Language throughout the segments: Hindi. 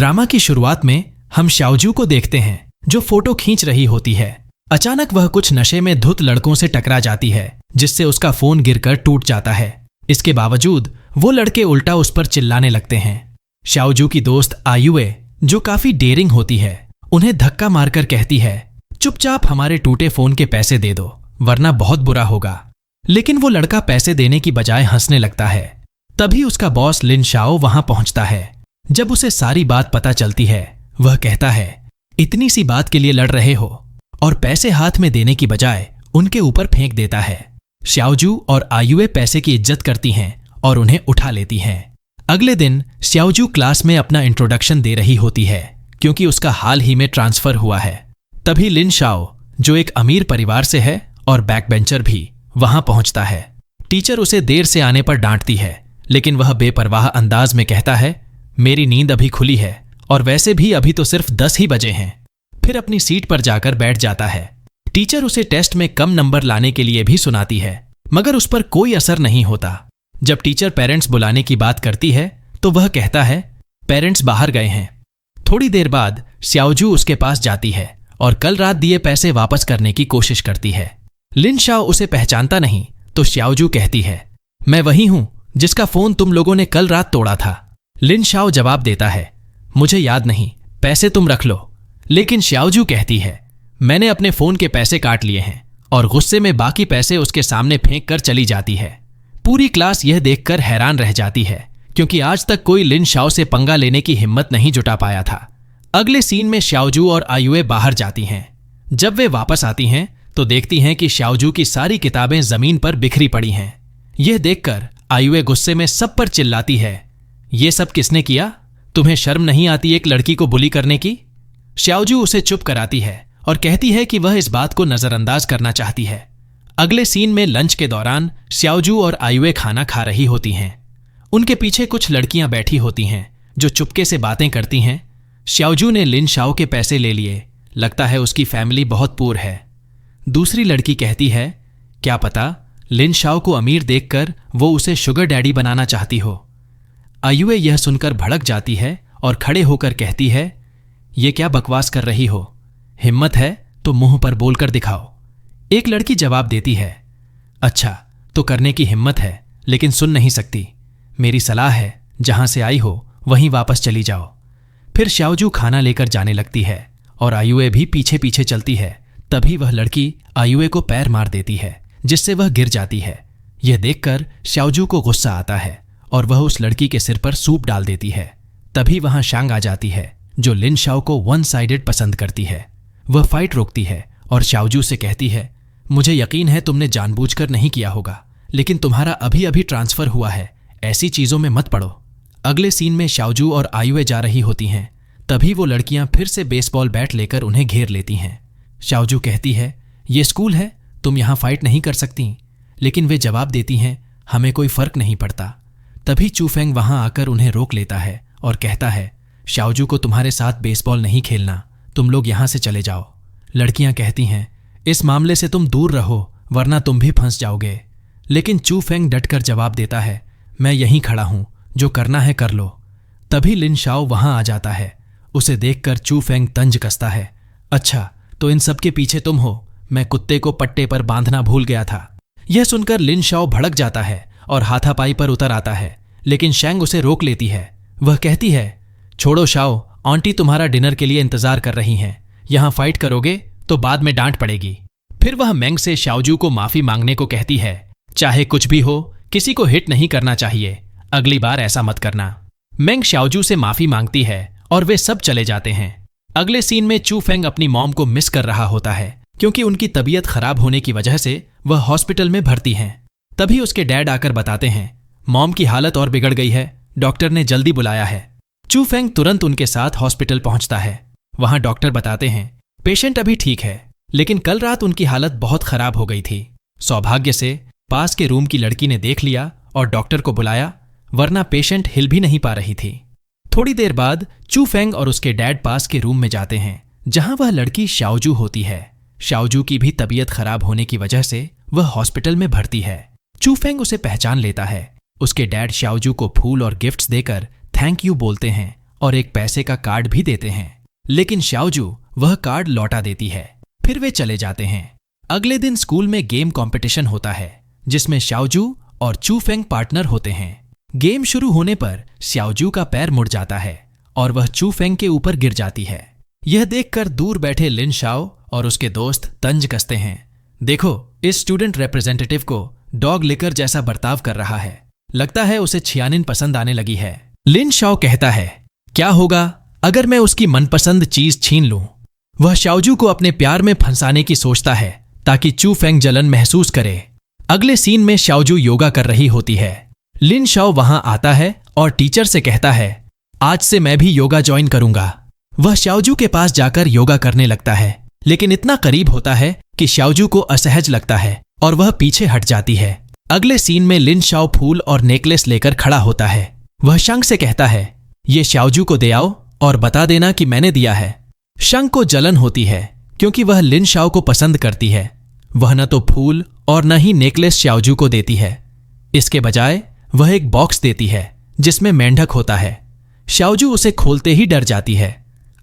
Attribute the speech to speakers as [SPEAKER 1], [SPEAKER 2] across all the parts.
[SPEAKER 1] ड्रामा की शुरुआत में हम शाओजू को देखते हैं जो फोटो खींच रही होती है। अचानक वह कुछ नशे में धुत लड़कों से टकरा जाती है जिससे उसका फोन गिरकर टूट जाता है। इसके बावजूद वो लड़के उल्टा उस पर चिल्लाने लगते हैं। शाओजू की दोस्त आयुए जो काफी डेयरिंग होती है उन्हें धक्का मारकर कहती है, चुपचाप हमारे टूटे फोन के पैसे दे दो वरना बहुत बुरा होगा। लेकिन वो लड़का पैसे देने की बजाय हंसने लगता है। तभी उसका बॉस लिन शाओ वहां पहुंचता है। जब उसे सारी बात पता चलती है वह कहता है, इतनी सी बात के लिए लड़ रहे हो, और पैसे हाथ में देने की बजाय उनके ऊपर फेंक देता है। शाओजू और आयुए पैसे की इज्जत करती हैं और उन्हें उठा लेती हैं। अगले दिन शाओजू क्लास में अपना इंट्रोडक्शन दे रही होती है क्योंकि उसका हाल ही में ट्रांसफर हुआ है। तभी लिन शाओ जो एक अमीर परिवार से है और बैकबेंचर भी वहां पहुंचता है। टीचर उसे देर से आने पर डांटती है लेकिन वह बेपरवाह अंदाज में कहता है, मेरी नींद अभी खुली है और वैसे भी अभी तो सिर्फ 10 ही बजे हैं। फिर अपनी सीट पर जाकर बैठ जाता है। टीचर उसे टेस्ट में कम नंबर लाने के लिए भी सुनाती है मगर उस पर कोई असर नहीं होता। जब टीचर पेरेंट्स बुलाने की बात करती है तो वह कहता है, पेरेंट्स बाहर गए हैं। थोड़ी देर बाद शाओजू उसके पास जाती है और कल रात दिए पैसे वापस करने की कोशिश करती है। लिन शाओ उसे पहचानता नहीं तो शाओजू कहती है, मैं वही हूं जिसका फोन तुम लोगों ने कल रात तोड़ा था। लिन शाओ जवाब देता है, मुझे याद नहीं, पैसे तुम रख लो। लेकिन शाओजू कहती है, मैंने अपने फोन के पैसे काट लिए हैं, और गुस्से में बाकी पैसे उसके सामने फेंक कर चली जाती है। पूरी क्लास यह देखकर हैरान रह जाती है क्योंकि आज तक कोई लिन शाओ से पंगा लेने की हिम्मत नहीं जुटा पाया था। अगले सीन में शाओजू और आयुए बाहर जाती हैं। जब वे वापस आती हैं तो देखती हैं कि शाओजू की सारी किताबें जमीन पर बिखरी पड़ी हैं। यह देखकर आयुए गुस्से में सब पर चिल्लाती है, ये सब किसने किया? तुम्हें शर्म नहीं आती एक लड़की को बुली करने की? शाओजू उसे चुप कराती है और कहती है कि वह इस बात को नजरअंदाज करना चाहती है। अगले सीन में लंच के दौरान शाओजू और आयुए खाना खा रही होती हैं। उनके पीछे कुछ लड़कियां बैठी होती हैं जो चुपके से बातें करती हैं। शाओजू ने लिन शाओ के पैसे ले लिए, लगता है उसकी फैमिली बहुत पुअर है। दूसरी लड़की कहती है, क्या पता लिन शाओ को अमीर देखकर वो उसे शुगर डैडी बनाना चाहती हो। आयुए यह सुनकर भड़क जाती है और खड़े होकर कहती है, ये क्या बकवास कर रही हो? हिम्मत है तो मुंह पर बोलकर दिखाओ। एक लड़की जवाब देती है, अच्छा तो करने की हिम्मत है लेकिन सुन नहीं सकती। मेरी सलाह है जहां से आई हो वहीं वापस चली जाओ। फिर शाओजू खाना लेकर जाने लगती है और आयुए भी पीछे पीछे चलती है। तभी वह लड़की आयुए को पैर मार देती है जिससे वह गिर जाती है। यह देखकर शाओजू को गुस्सा आता है और वह उस लड़की के सिर पर सूप डाल देती है। तभी वहां शांग आ जाती है जो लिन शाओ को वन साइडेड पसंद करती है। वह फाइट रोकती है और शाओजू से कहती है, मुझे यकीन है तुमने जानबूझकर नहीं किया होगा, लेकिन तुम्हारा अभी अभी ट्रांसफर हुआ है, ऐसी चीजों में मत पड़ो। अगले सीन में शाओजू और आयुए जा रही होती हैं। तभी वो लड़कियां फिर से बेसबॉल बैट लेकर उन्हें घेर लेती हैं। शाओजू कहती है, ये स्कूल है, तुम यहां फाइट नहीं कर सकती। लेकिन वे जवाब देती हैं, हमें कोई फर्क नहीं पड़ता। तभी चूफेंग वहां आकर उन्हें रोक लेता है और कहता है, शाओजू को तुम्हारे साथ बेसबॉल नहीं खेलना, तुम लोग यहां से चले जाओ। लड़कियां कहती हैं, इस मामले से तुम दूर रहो वरना तुम भी फंस जाओगे। लेकिन चूफेंग डटकर जवाब देता है, मैं यहीं खड़ा हूं, जो करना है कर लो। तभी लिन शाओ वहां आ जाता है। उसे देखकर चूफेंग तंज कसता है, अच्छा तो इन सब के पीछे तुम हो, मैं कुत्ते को पट्टे पर बांधना भूल गया था। यह सुनकर लिन शाओ भड़क जाता है और हाथापाई पर उतर आता है, लेकिन शैंग उसे रोक लेती है। वह कहती है, छोड़ो शाओ, आंटी तुम्हारा डिनर के लिए इंतजार कर रही हैं, यहां फाइट करोगे तो बाद में डांट पड़ेगी। फिर वह मेंग से शाओजू को माफी मांगने को कहती है, चाहे कुछ भी हो किसी को हिट नहीं करना चाहिए, अगली बार ऐसा मत करना। मेंग शाओजू से माफी मांगती है और वे सब चले जाते हैं। अगले सीन में चूफेंग अपनी मॉम को मिस कर रहा होता है क्योंकि उनकी तबीयत खराब होने की वजह से वह हॉस्पिटल में भर्ती हैं। तभी उसके डैड आकर बताते हैं, मॉम की हालत और बिगड़ गई है, डॉक्टर ने जल्दी बुलाया है। चूफेंग तुरंत उनके साथ हॉस्पिटल पहुंचता है। वहां डॉक्टर बताते हैं, पेशेंट अभी ठीक है लेकिन कल रात उनकी हालत बहुत खराब हो गई थी। सौभाग्य से पास के रूम की लड़की ने देख लिया और डॉक्टर को बुलाया, वरना पेशेंट हिल भी नहीं पा रही थी। थोड़ी देर बाद चूफेंग और उसके डैड पास के रूम में जाते हैं जहां वह लड़की शाओजू होती है। शाओजू की भी तबीयत खराब होने की वजह से वह हॉस्पिटल में भर्ती है। चूफेंग उसे पहचान लेता है। उसके डैड शाओजू को फूल और गिफ्ट्स देकर थैंक यू बोलते हैं और एक पैसे का कार्ड भी देते हैं, लेकिन शाओजू वह कार्ड लौटा देती है। फिर वे चले जाते हैं। अगले दिन स्कूल में गेम कंपटीशन होता है जिसमें शाओजू और चू फेंग पार्टनर होते हैं। गेम शुरू होने पर शाओजू का पैर मुड़ जाता है और वह चू फेंग के ऊपर गिर जाती है। यह देखकर दूर बैठे लिन शाओ और उसके दोस्त तंज कसते हैं। देखो, इस स्टूडेंट रिप्रेजेंटेटिव को डॉग लिकर जैसा बर्ताव कर रहा है। लगता है उसे छियानिन पसंद आने लगी है। लिन शाओ कहता है, क्या होगा अगर मैं उसकी मनपसंद चीज छीन लूं? वह शाओजू को अपने प्यार में फंसाने की सोचता है ताकि चू फेंग जलन महसूस करे। अगले सीन में शाओजू योगा कर रही होती है। लिन शाओ वहां आता है और टीचर से कहता है, आज से मैं भी योगा ज्वाइन करूंगा। वह शाओजू के पास जाकर योगा करने लगता है, लेकिन इतना करीब होता है कि शाओजू को असहज लगता है और वह पीछे हट जाती है। अगले सीन में लिन शाओ फूल और नेकलेस लेकर खड़ा होता है। वह शंग से कहता है, ये शाओजू को दे आओ और बता देना कि मैंने दिया है। शंग को जलन होती है क्योंकि वह लिन शाओ को पसंद करती है। वह न तो फूल और न ही नेकलेस शाओजू को देती है। इसके बजाय वह एक बॉक्स देती है जिसमें मेंढक होता है। शाओजू उसे खोलते ही डर जाती है।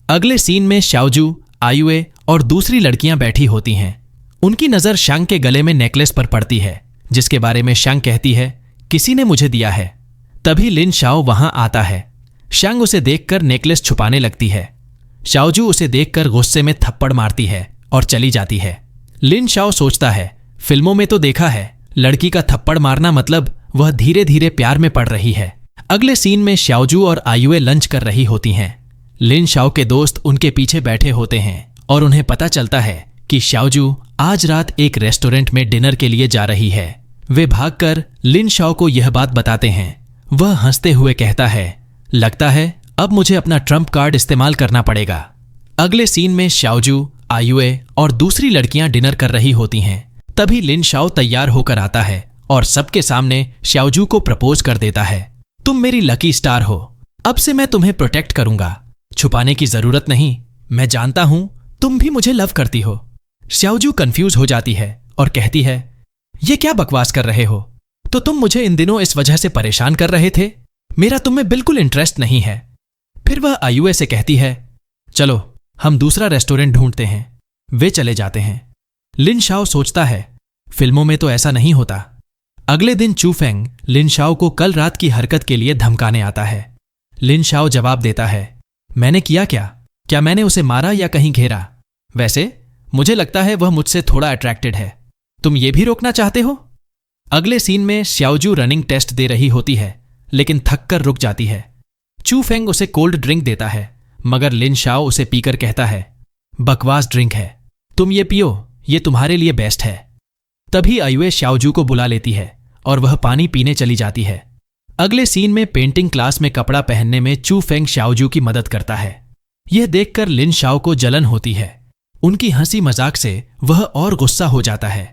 [SPEAKER 1] अगले सीन में शाओजू, आयुए और दूसरी लड़कियां बैठी होती हैं। उनकी नजर शंग के गले में नेकलेस पर पड़ती है जिसके बारे में शंग कहती है, किसी ने मुझे दिया है। तभी लिन शाओ वहां आता है। शंग उसे देखकर नेकलेस छुपाने लगती है। शाओजू उसे देखकर गुस्से में थप्पड़ मारती है और चली जाती है। लिन शाओ सोचता है, फिल्मों में तो देखा है, लड़की का थप्पड़ मारना मतलब वह धीरे धीरे प्यार में पड़ रही है। अगले सीन में शाओजू और आयुए लंच कर रही होती हैं। लिन शाओ के दोस्त उनके पीछे बैठे होते हैं और उन्हें पता चलता है कि शाओजू आज रात एक रेस्टोरेंट में डिनर के लिए जा रही है। वे भागकर लिन शाओ को यह बात बताते हैं। वह हंसते हुए कहता है, लगता है अब मुझे अपना ट्रम्प कार्ड इस्तेमाल करना पड़ेगा। अगले सीन में शाओजू, आयुए और दूसरी लड़कियां डिनर कर रही होती हैं। तभी लिन शाओ तैयार होकर आता है और सबके सामने शाओजू को प्रपोज कर देता है, तुम मेरी लकी स्टार हो, अब से मैं तुम्हें प्रोटेक्ट करूंगा। छुपाने की जरूरत नहीं, मैं जानता हूं तुम भी मुझे लव करती हो। शाओजू कंफ्यूज हो जाती है और कहती है, ये क्या बकवास कर रहे हो? तो तुम मुझे इन दिनों इस वजह से परेशान कर रहे थे? मेरा तुम में बिल्कुल इंटरेस्ट नहीं है। फिर वह आयुए से कहती है, चलो हम दूसरा रेस्टोरेंट ढूंढते हैं। वे चले जाते हैं। लिन शाओ सोचता है, फिल्मों में तो ऐसा नहीं होता। अगले दिन चू फेंग लिन शाओ को कल रात की हरकत के लिए धमकाने आता है। लिन शाओ जवाब देता है, मैंने किया क्या मैंने उसे मारा या कहीं घेरा? वैसे मुझे लगता है वह मुझसे थोड़ा अट्रैक्टेड है। तुम ये भी रोकना चाहते हो? अगले सीन में शाओजू रनिंग टेस्ट दे रही होती है लेकिन थक कर रुक जाती है। चू फेंग उसे कोल्ड ड्रिंक देता है मगर लिन शाओ उसे पीकर कहता है, बकवास ड्रिंक है, तुम ये पियो, ये तुम्हारे लिए बेस्ट है। तभी आयुए शाओजू को बुला लेती है और वह पानी पीने चली जाती है। अगले सीन में पेंटिंग क्लास में कपड़ा पहनने में चू फेंग शाओजू की मदद करता है। यह देखकर लिन शाओ को जलन होती है। उनकी हंसी मजाक से वह और गुस्सा हो जाता है।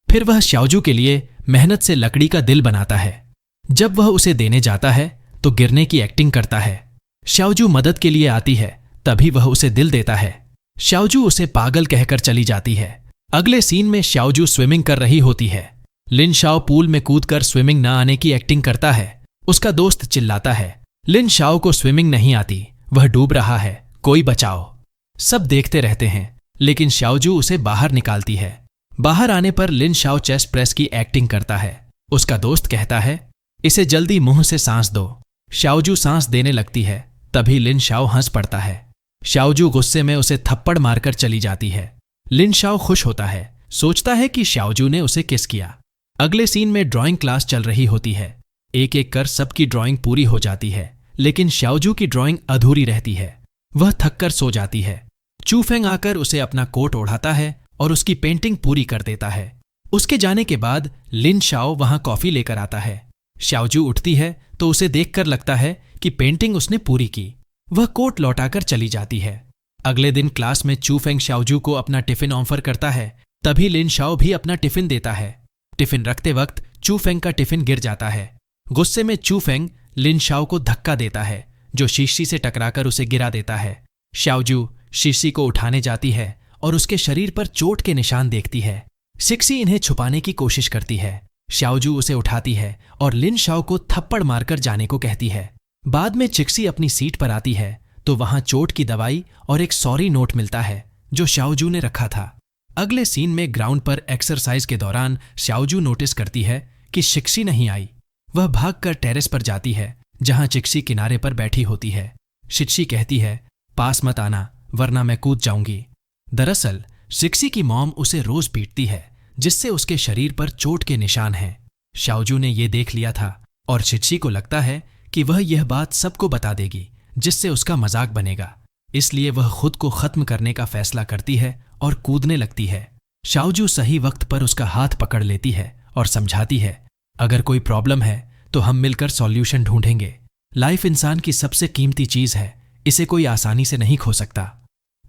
[SPEAKER 1] फिर वह शाओजू के लिए मेहनत से लकड़ी का दिल बनाता है। जब वह उसे देने जाता है तो गिरने की एक्टिंग करता है। शाओजू मदद के लिए आती है, तभी वह उसे दिल देता है। शाओजू उसे पागल कहकर चली जाती है। अगले सीन में शाओजू स्विमिंग कर रही होती है। लिन शाओ पूल में कूदकर स्विमिंग न आने की एक्टिंग करता है। उसका दोस्त चिल्लाता है, लिन शाओ को स्विमिंग नहीं आती, वह डूब रहा है, कोई बचाओ। सब देखते रहते हैं लेकिन शाओजू उसे बाहर निकालती है। बाहर आने पर लिन शाओ चेस्ट प्रेस की एक्टिंग करता है। उसका दोस्त कहता है, इसे जल्दी मुंह से सांस दो। शाओजू सांस देने लगती है, तभी लिन शाओ हंस पड़ता है। शाओजू गुस्से में उसे थप्पड़ मारकर चली जाती है। लिन शाओ खुश होता है, सोचता है कि शाओजू ने उसे किस किया। अगले सीन में ड्राइंग क्लास चल रही होती है। एक एक कर सबकी ड्राइंग पूरी हो जाती है लेकिन शाओजू की ड्राइंग अधूरी रहती है। वह थककर सो जाती है। चू फेंग आकर उसे अपना कोट ओढ़ाता है और उसकी पेंटिंग पूरी कर देता है। उसके जाने के बाद लिन शाओ वहां कॉफी लेकर आता है। शाओजू उठती है तो उसे देखकर लगता है कि पेंटिंग उसने पूरी की। वह कोट लौटाकर चली जाती है। अगले दिन क्लास में चू फेंग शाओजू को अपना टिफिन ऑफर करता है, तभी लिन शाओ भी अपना टिफिन देता है। टिफिन रखते वक्त चू फेंग का टिफिन गिर जाता है। गुस्से में चू फेंग लिन शाओ को धक्का देता है जो शीशी से टकराकर उसे गिरा देता है। शाओजू शीशी को उठाने जाती है और उसके शरीर पर चोट के निशान देखती है। सिक्सी इन्हें छुपाने की कोशिश करती है। शाओजू उसे उठाती है और लिन शाओ को थप्पड़ मारकर जाने को कहती है। बाद में चिक्सी अपनी सीट पर आती है तो वहां चोट की दवाई और एक सॉरी नोट मिलता है जो शाओजू ने रखा था। अगले सीन में ग्राउंड पर एक्सरसाइज के दौरान शाओजू नोटिस करती है कि शिक्सी नहीं आई। वह भागकर टेरेस पर जाती है जहां चिक्सी किनारे पर बैठी होती है। शिक्सी कहती है, पास मत आना वरना मैं कूद जाऊंगी। दरअसल शिक्सी की मॉम उसे रोज पीटती है जिससे उसके शरीर पर चोट के निशान हैं। शाओजू ने यह देख लिया था और शिक्सी को लगता है कि वह यह बात सबको बता देगी जिससे उसका मजाक बनेगा। इसलिए वह खुद को खत्म करने का फैसला करती है और कूदने लगती है। शाओजू सही वक्त पर उसका हाथ पकड़ लेती है और समझाती है, अगर कोई प्रॉब्लम है तो हम मिलकर सॉल्यूशन ढूंढेंगे। लाइफ इंसान की सबसे कीमती चीज है, इसे कोई आसानी से नहीं खो सकता।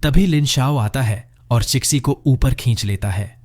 [SPEAKER 1] तभी लिन शाओ आता है और शिक्सी को ऊपर खींच लेता है।